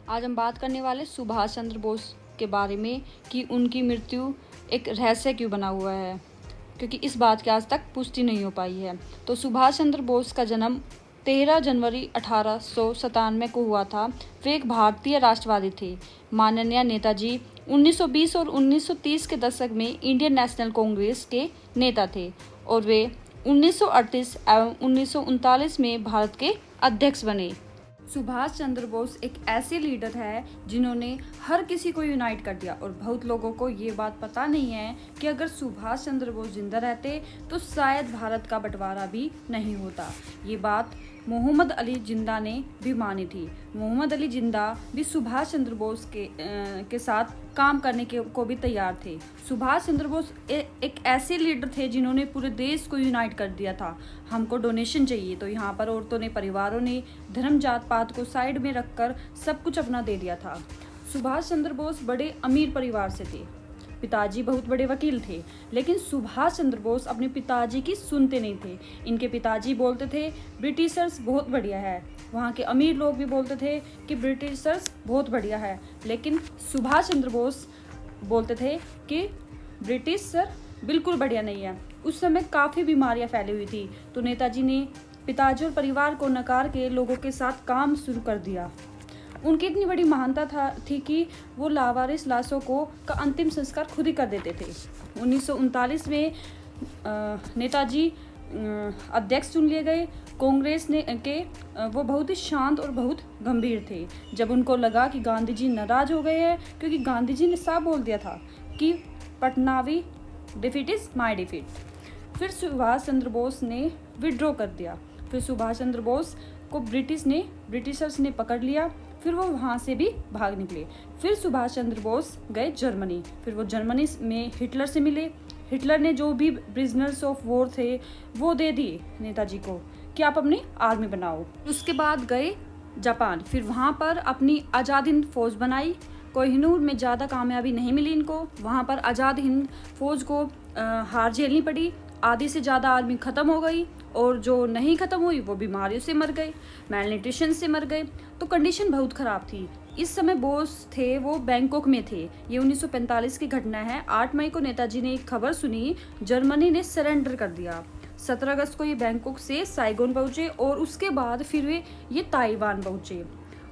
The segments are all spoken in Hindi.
आज हम बात करने वाले सुभाष चंद्र बोस के बारे में कि उनकी मृत्यु एक रहस्य क्यों बना हुआ है, क्योंकि इस बात की आज तक पुष्टि नहीं हो पाई है। तो सुभाष चंद्र बोस का जन्म 13 जनवरी 1897 को हुआ था। वे एक भारतीय राष्ट्रवादी थे। माननीय नेताजी 1920 और 1930 के दशक में इंडियन नेशनल कांग्रेस के नेता थे और वे 1938 एवं 1939 में भारत के अध्यक्ष बने। सुभाष चंद्र बोस एक ऐसे लीडर है जिन्होंने हर किसी को यूनाइट कर दिया और बहुत लोगों को ये बात पता नहीं है कि अगर सुभाष चंद्र बोस जिंदा रहते तो शायद भारत का बंटवारा भी नहीं होता। ये बात मोहम्मद अली जिंदा ने भी मानी थी। मोहम्मद अली जिंदा भी सुभाष चंद्र बोस के साथ काम करने को भी तैयार थे। सुभाष चंद्र बोस एक ऐसे लीडर थे जिन्होंने पूरे देश को यूनाइट कर दिया था। हमको डोनेशन चाहिए तो यहाँ पर औरतों ने, परिवारों ने धर्म जात पात को साइड में रखकर सब कुछ अपना दे दिया था। सुभाष चंद्र बोस बड़े अमीर परिवार से थे। पिताजी बहुत बड़े वकील थे, लेकिन सुभाष चंद्र बोस अपने पिताजी की सुनते नहीं थे। इनके पिताजी बोलते थे ब्रिटिशर्स बहुत बढ़िया है, वहाँ के अमीर लोग भी बोलते थे कि ब्रिटिशर्स बहुत बढ़िया है, लेकिन सुभाष चंद्र बोस बोलते थे कि ब्रिटिश सर बिल्कुल बढ़िया नहीं है। उस समय काफ़ी बीमारियाँ फैली हुई थी, तो नेताजी ने पिताजी और परिवार को नकार के लोगों के साथ काम शुरू कर दिया। उनकी इतनी बड़ी महानता थी कि वो लावारिस लाशों का अंतिम संस्कार खुद ही कर देते थे। 1939 में नेताजी अध्यक्ष चुन लिए गए कांग्रेस के। वो बहुत ही शांत और बहुत गंभीर थे। जब उनको लगा कि गांधी जी नाराज हो गए हैं, क्योंकि गांधी जी ने साफ बोल दिया था कि पटनावी डिफीट इज माय डिफीट, फिर सुभाष चंद्र बोस ने विड्रॉ कर दिया। फिर सुभाष चंद्र बोस को ब्रिटिशर्स ने पकड़ लिया। फिर वो वहाँ से भी भाग निकले। फिर सुभाष चंद्र बोस गए जर्मनी। फिर वो जर्मनी में हिटलर से मिले। हिटलर ने जो भी प्रिजनर्स ऑफ वॉर थे वो दे दिए नेताजी को कि आप अपनी आर्मी बनाओ। उसके बाद गए जापान। फिर वहाँ पर अपनी आज़ाद हिंद फौज बनाई। कोहिनूर में ज़्यादा कामयाबी नहीं मिली इनको। वहाँ पर आज़ाद हिंद फौज को हार झेलनी पड़ी। आधी से ज़्यादा आर्मी ख़त्म हो गई और जो नहीं ख़त्म हुई वो बीमारियों से मर गए, मैलन्यूट्रिशन से मर गए। तो कंडीशन बहुत ख़राब थी। इस समय बोस थे वो बैंकॉक में थे। ये 1945 की घटना है। 8 मई को नेताजी ने एक खबर सुनी, जर्मनी ने सरेंडर कर दिया। 17 अगस्त को ये बैंकॉक से साइगोन पहुँचे और उसके बाद फिर ये ताइवान पहुँचे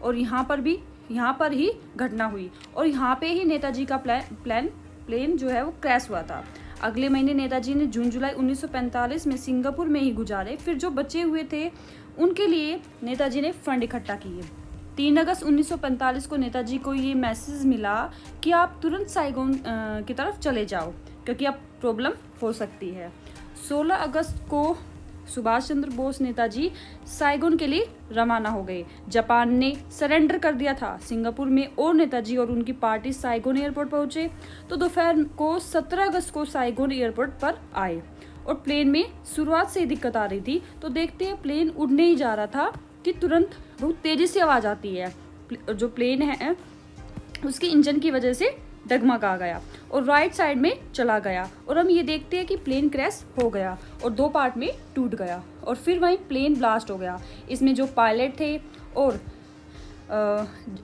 और यहाँ पर ही घटना हुई और यहाँ पे ही नेताजी का प्लेन जो है वो क्रैश हुआ था। अगले महीने नेताजी ने जून जुलाई 1945 में सिंगापुर में ही गुजारे। फिर जो बचे हुए थे उनके लिए नेताजी ने फंड इकट्ठा किए। 3 अगस्त 1945 को नेताजी को ये मैसेज मिला कि आप तुरंत साइगोन की तरफ चले जाओ, क्योंकि अब प्रॉब्लम हो सकती है। 16 अगस्त को सुभाष चंद्र बोस नेताजी साइगोन के लिए रवाना हो गए। जापान ने सरेंडर कर दिया था सिंगापुर में और नेताजी और उनकी पार्टी साइगोन एयरपोर्ट पहुंचे। तो दोपहर को 17 अगस्त को साइगोन एयरपोर्ट पर आए और प्लेन में शुरुआत से ही दिक्कत आ रही थी। तो देखते हैं प्लेन उड़ने ही जा रहा था कि तुरंत बहुत तेज़ी से आवाज़ आती है। जो प्लेन है उसकी इंजन की वजह से डगमगा गया और राइट साइड में चला गया और हम ये देखते हैं कि प्लेन क्रैश हो गया और 2 पार्ट में टूट गया और फिर वहीं प्लेन ब्लास्ट हो गया। इसमें जो पायलट थे और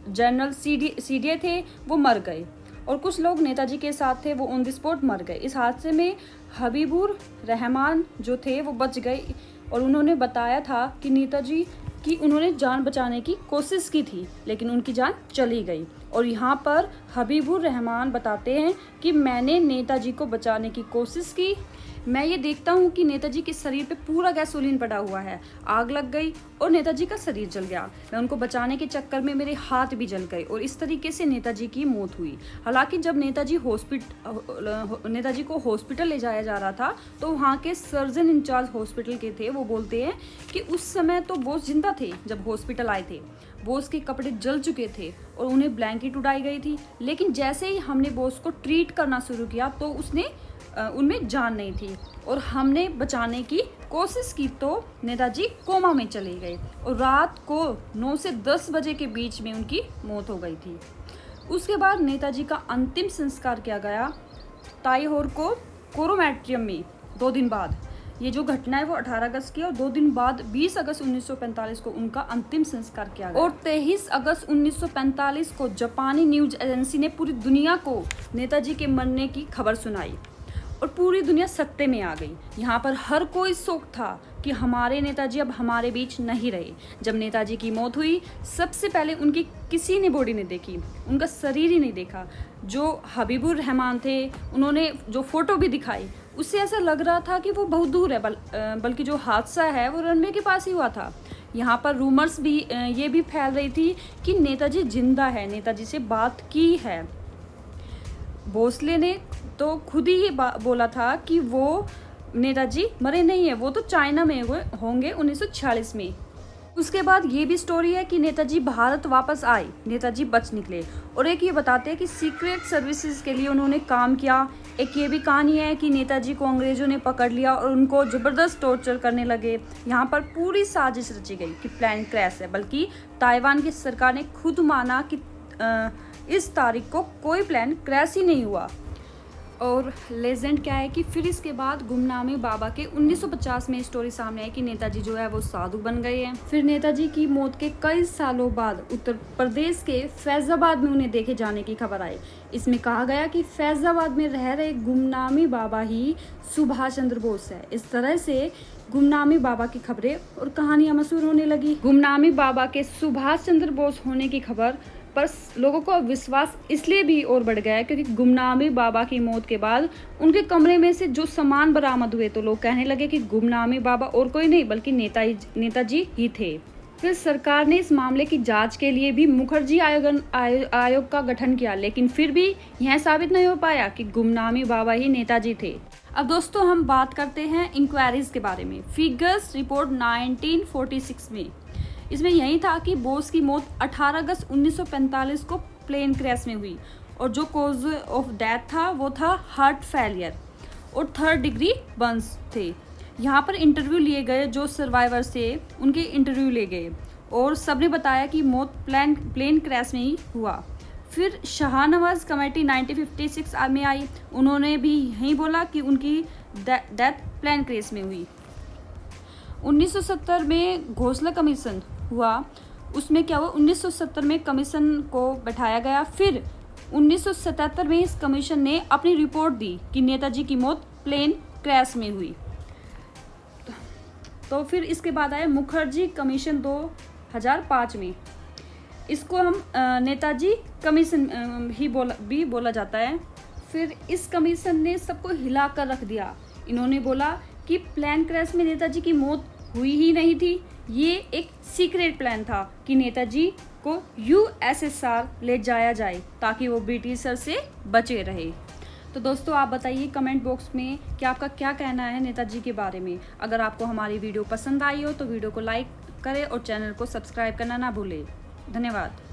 जनरल सीडीए थे वो मर गए और कुछ लोग नेताजी के साथ थे वो ऑन द स्पॉट मर गए। इस हादसे में हबीबुर रहमान जो थे वो बच गए और उन्होंने बताया था कि नेताजी की उन्होंने जान बचाने की कोशिश की थी, लेकिन उनकी जान चली गई। और यहाँ पर हबीबुर रहमान बताते हैं कि मैंने नेताजी को बचाने की कोशिश की। मैं ये देखता हूँ कि नेताजी के शरीर पे पूरा गैसोलीन पड़ा हुआ है, आग लग गई और नेताजी का शरीर जल गया। मैं उनको बचाने के चक्कर में मेरे हाथ भी जल गए और इस तरीके से नेताजी की मौत हुई। हालांकि जब नेताजी को हॉस्पिटल ले जाया जा रहा था तो वहाँ के सर्जन इंचार्ज हॉस्पिटल के थे, वो बोलते हैं कि उस समय तो बोस जिंदा थे जब हॉस्पिटल आए थे। बोस के कपड़े जल चुके थे और उन्हें ब्लैंकेट उड़ाई गई थी, लेकिन जैसे ही हमने बोस को ट्रीट करना शुरू किया तो उनमें जान नहीं थी और हमने बचाने की कोशिश की तो नेताजी कोमा में चले गए और रात को 9 से 10 बजे के बीच में उनकी मौत हो गई थी। उसके बाद नेताजी का अंतिम संस्कार किया गया ताइहोर को कोरोमैट्रियम में 2 दिन बाद। ये जो घटना है वो 18 अगस्त की है और 2 दिन बाद 20 अगस्त 1945 को उनका अंतिम संस्कार किया गया और 23 अगस्त 1945 को जापानी न्यूज एजेंसी ने पूरी दुनिया को नेताजी के मरने की खबर सुनाई और पूरी दुनिया सत्ते में आ गई। यहाँ पर हर कोई शौक था कि हमारे नेताजी अब हमारे बीच नहीं रहे। जब नेताजी की मौत हुई सबसे पहले उनकी किसी ने बॉडी नहीं देखी, उनका शरीर ही नहीं देखा। जो हबीबुर रहमान थे उन्होंने जो फोटो भी दिखाई उससे ऐसा लग रहा था कि वो बहुत दूर है, बल्कि जो हादसा है वो रनवे के पास ही हुआ था। यहाँ पर रूमर्स भी ये भी फैल रही थी कि नेताजी जिंदा है, नेताजी से बात की है। भोसले ने तो खुद ही बोला था कि वो नेताजी मरे नहीं है, वो तो चाइना में होंगे 1946 में। उसके बाद ये भी स्टोरी है कि नेताजी भारत वापस आए, नेताजी बच निकले। और एक ये बताते हैं कि सीक्रेट सर्विसेज के लिए उन्होंने काम किया। एक ये भी कहानी है कि नेताजी को अंग्रेजों ने पकड़ लिया और उनको ज़बरदस्त टॉर्चर करने लगे। यहाँ पर पूरी साजिश रची गई कि प्लान क्रैश है, बल्कि ताइवान की सरकार ने खुद माना कि इस तारीख को कोई प्लान क्रैश ही नहीं हुआ। और लेजेंड क्या है कि फिर इसके बाद गुमनामी बाबा के 1950 में स्टोरी सामने आई कि नेताजी जो है वो साधु बन गए हैं। फिर नेताजी की मौत के कई सालों बाद उत्तर प्रदेश के फैज़ाबाद में उन्हें देखे जाने की खबर आई। इसमें कहा गया कि फैज़ाबाद में रह रहे गुमनामी बाबा ही सुभाष चंद्र बोस है। इस तरह से गुमनामी बाबा की खबरें और कहानियां मशहूर होने लगी। गुमनामी बाबा के सुभाष चंद्र बोस होने की खबर पर लोगों को विश्वास इसलिए भी और बढ़ गया क्योंकि गुमनामी बाबा की मौत के बाद उनके कमरे में से जो सामान बरामद हुए तो लोग कहने लगे कि गुमनामी बाबा और कोई नहीं बल्कि नेताजी ही थे। फिर सरकार ने इस मामले की जांच के लिए भी मुखर्जी आयोग का गठन किया, लेकिन फिर भी यह साबित नहीं हो पाया कि गुमनामी बाबा ही नेताजी थे। अब दोस्तों हम बात करते हैं इंक्वायरीज के बारे में। फिगर्स रिपोर्ट 1946 में इसमें यही था कि बोस की मौत 18 अगस्त 1945 को प्लेन क्रैश में हुई और जो कॉज ऑफ डेथ था वो था हार्ट फेलियर और 3rd डिग्री बर्न्स थे। यहाँ पर इंटरव्यू लिए गए, जो सर्वाइवर थे उनके इंटरव्यू लिए गए और सबने बताया कि मौत प्लेन क्रैश में ही हुआ। फिर शाहनवाज कमेटी 1956 में आई, उन्होंने भी यही बोला कि उनकी डेथ प्लेन क्रैश में हुई। 1970 में घोसला कमीशन हुआ, उसमें क्या हुआ 1970 में कमीशन को बैठाया गया। फिर 1977 में इस कमीशन ने अपनी रिपोर्ट दी कि नेताजी की मौत प्लेन क्रैश में हुई। तो फिर इसके बाद आया मुखर्जी कमीशन 2005 में। इसको हम नेताजी कमीशन ही बोला जाता है। फिर इस कमीशन ने सबको हिला कर रख दिया। इन्होंने बोला कि प्लान क्रैश में नेताजी की मौत हुई ही नहीं थी, ये एक सीक्रेट प्लान था कि नेताजी को USSR ले जाया जाए ताकि वो ब्रिटिशर से बचे रहे। तो दोस्तों आप बताइए कमेंट बॉक्स में कि आपका क्या कहना है नेताजी के बारे में। अगर आपको हमारी वीडियो पसंद आई हो तो वीडियो को लाइक करें और चैनल को सब्सक्राइब करना ना भूलें। धन्यवाद।